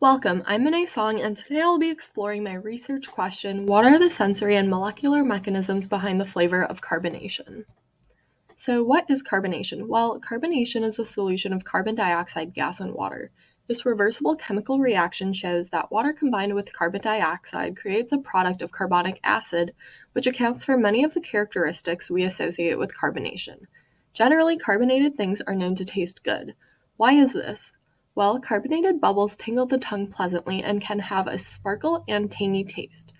Welcome, I'm Minay Song, and today I'll be exploring my research question, what are the sensory and molecular mechanisms behind the flavor of carbonation? So what is carbonation? Well, carbonation is a solution of carbon dioxide gas and water. This reversible chemical reaction shows that water combined with carbon dioxide creates a product of carbonic acid, which accounts for many of the characteristics we associate with carbonation. Generally, carbonated things are known to taste good. Why is this? Well, carbonated bubbles tingle the tongue pleasantly and can have a sparkle and tangy taste.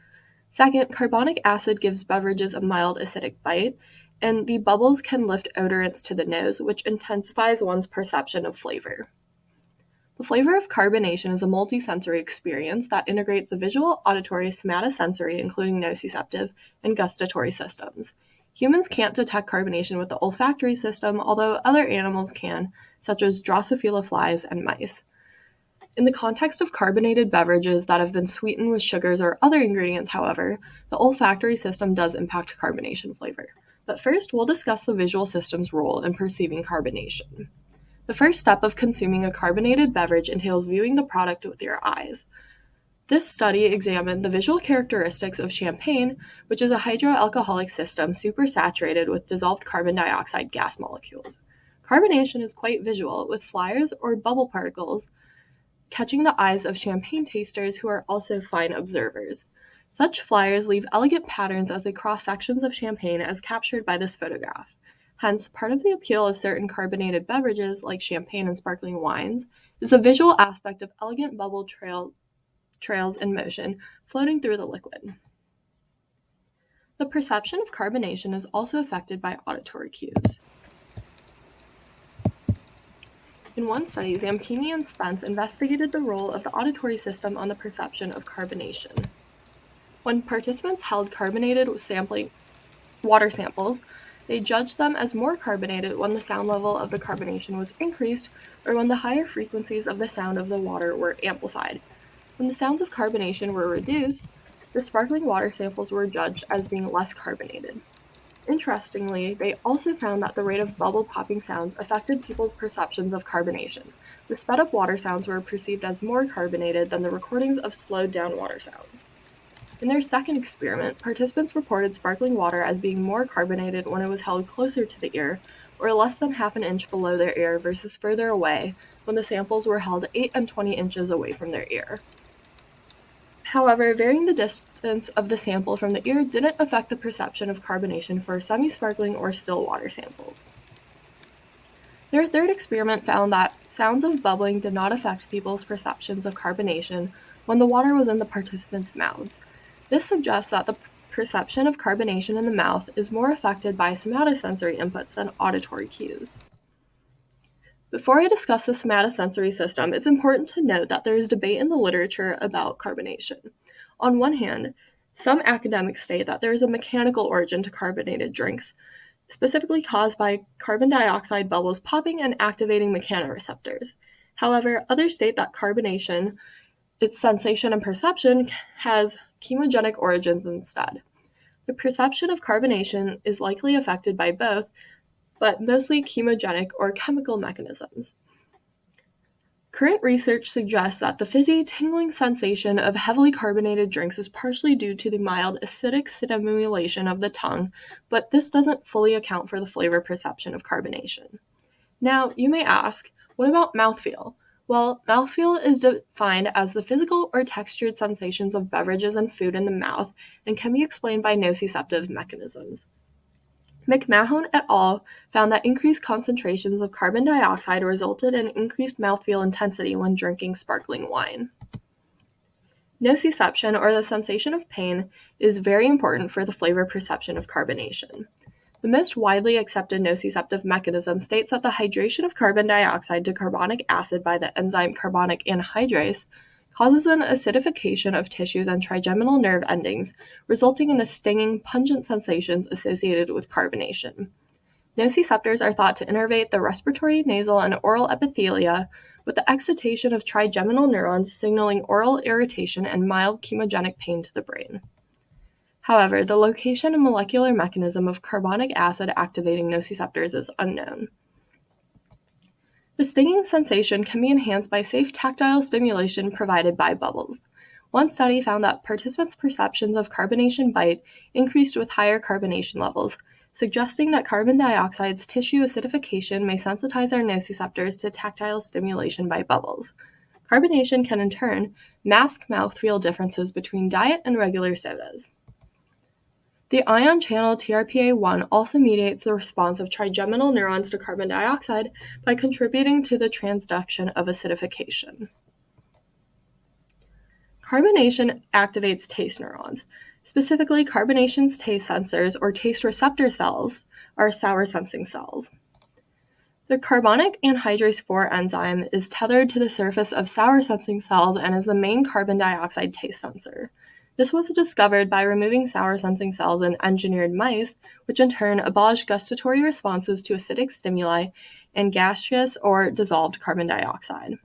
Second, carbonic acid gives beverages a mild acidic bite, and the bubbles can lift odorants to the nose, which intensifies one's perception of flavor. The flavor of carbonation is a multisensory experience that integrates the visual, auditory, somatosensory, including nociceptive, and gustatory systems. Humans can't detect carbonation with the olfactory system, although other animals can, such as Drosophila flies and mice. In the context of carbonated beverages that have been sweetened with sugars or other ingredients, however, the olfactory system does impact carbonation flavor. But first, we'll discuss the visual system's role in perceiving carbonation. The first step of consuming a carbonated beverage entails viewing the product with your eyes. This study examined the visual characteristics of champagne, which is a hydroalcoholic system supersaturated with dissolved carbon dioxide gas molecules. Carbonation is quite visual, with flyers or bubble particles catching the eyes of champagne tasters who are also fine observers. Such flyers leave elegant patterns as they cross sections of champagne as captured by this photograph. Hence, part of the appeal of certain carbonated beverages, like champagne and sparkling wines, is the visual aspect of elegant bubble trails in motion floating through the liquid. The perception of carbonation is also affected by auditory cues. In one study, Zampini and Spence investigated the role of the auditory system on the perception of carbonation. When participants held carbonated water samples, they judged them as more carbonated when the sound level of the carbonation was increased or when the higher frequencies of the sound of the water were amplified. When the sounds of carbonation were reduced, the sparkling water samples were judged as being less carbonated. Interestingly, they also found that the rate of bubble popping sounds affected people's perceptions of carbonation. The sped-up water sounds were perceived as more carbonated than the recordings of slowed-down water sounds. In their second experiment, participants reported sparkling water as being more carbonated when it was held closer to the ear, or less than half an inch below their ear versus further away when the samples were held 8 and 20 inches away from their ear. However, varying the distance of the sample from the ear didn't affect the perception of carbonation for semi-sparkling or still water samples. Their third experiment found that sounds of bubbling did not affect people's perceptions of carbonation when the water was in the participants' mouths. This suggests that the perception of carbonation in the mouth is more affected by somatosensory inputs than auditory cues. Before I discuss the somatosensory system, it's important to note that there is debate in the literature about carbonation. On one hand, some academics state that there is a mechanical origin to carbonated drinks, specifically caused by carbon dioxide bubbles popping and activating mechanoreceptors. However, others state that carbonation, its sensation and perception, has chemogenic origins instead. The perception of carbonation is likely affected by both, but mostly chemogenic or chemical mechanisms. Current research suggests that the fizzy, tingling sensation of heavily carbonated drinks is partially due to the mild acidic stimulation of the tongue, but this doesn't fully account for the flavor perception of carbonation. Now, you may ask, what about mouthfeel? Well, mouthfeel is defined as the physical or textured sensations of beverages and food in the mouth and can be explained by nociceptive mechanisms. McMahon et al. Found that increased concentrations of carbon dioxide resulted in increased mouthfeel intensity when drinking sparkling wine. Nociception, or the sensation of pain, is very important for the flavor perception of carbonation. The most widely accepted nociceptive mechanism states that the hydration of carbon dioxide to carbonic acid by the enzyme carbonic anhydrase causes an acidification of tissues and trigeminal nerve endings, resulting in the stinging, pungent sensations associated with carbonation. Nociceptors are thought to innervate the respiratory, nasal, and oral epithelia, with the excitation of trigeminal neurons signaling oral irritation and mild chemogenic pain to the brain. However, the location and molecular mechanism of carbonic acid activating nociceptors is unknown. The stinging sensation can be enhanced by safe tactile stimulation provided by bubbles. One study found that participants' perceptions of carbonation bite increased with higher carbonation levels, suggesting that carbon dioxide's tissue acidification may sensitize our nociceptors to tactile stimulation by bubbles. Carbonation can in turn mask mouthfeel differences between diet and regular sodas. The ion channel TRPA1 also mediates the response of trigeminal neurons to carbon dioxide by contributing to the transduction of acidification. Carbonation activates taste neurons. Specifically, carbonation's taste sensors or taste receptor cells are sour sensing cells. The carbonic anhydrase 4 enzyme is tethered to the surface of sour sensing cells and is the main carbon dioxide taste sensor. This was discovered by removing sour sensing cells in engineered mice, which in turn abolished gustatory responses to acidic stimuli and gaseous or dissolved carbon dioxide.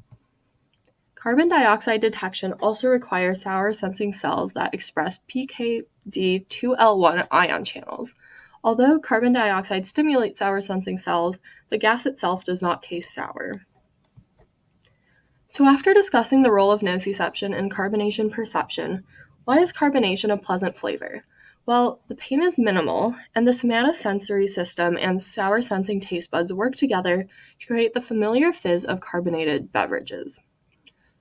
Carbon dioxide detection also requires sour sensing cells that express PKD2L1 ion channels. Although carbon dioxide stimulates sour sensing cells, the gas itself does not taste sour. So after discussing the role of nociception in carbonation perception, why is carbonation a pleasant flavor? Well, the pain is minimal, and the somatosensory system and sour sensing taste buds work together to create the familiar fizz of carbonated beverages.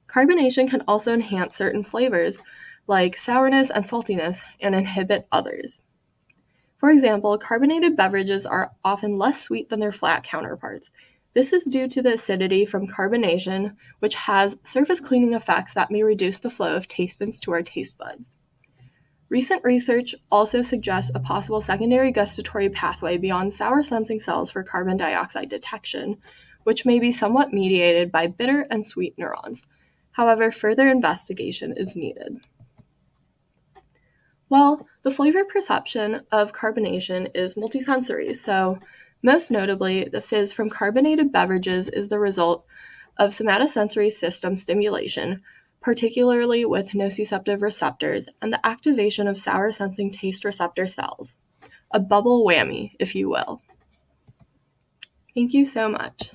Carbonation can also enhance certain flavors, like sourness and saltiness, and inhibit others. For example, carbonated beverages are often less sweet than their flat counterparts. This is due to the acidity from carbonation, which has surface cleaning effects that may reduce the flow of tastings to our taste buds. Recent research also suggests a possible secondary gustatory pathway beyond sour sensing cells for carbon dioxide detection, which may be somewhat mediated by bitter and sweet neurons. However, further investigation is needed. Well, the flavor perception of carbonation is multisensory, so most notably, the fizz from carbonated beverages is the result of somatosensory system stimulation, particularly with nociceptive receptors, and the activation of sour sensing taste receptor cells. A bubble whammy, if you will. Thank you so much.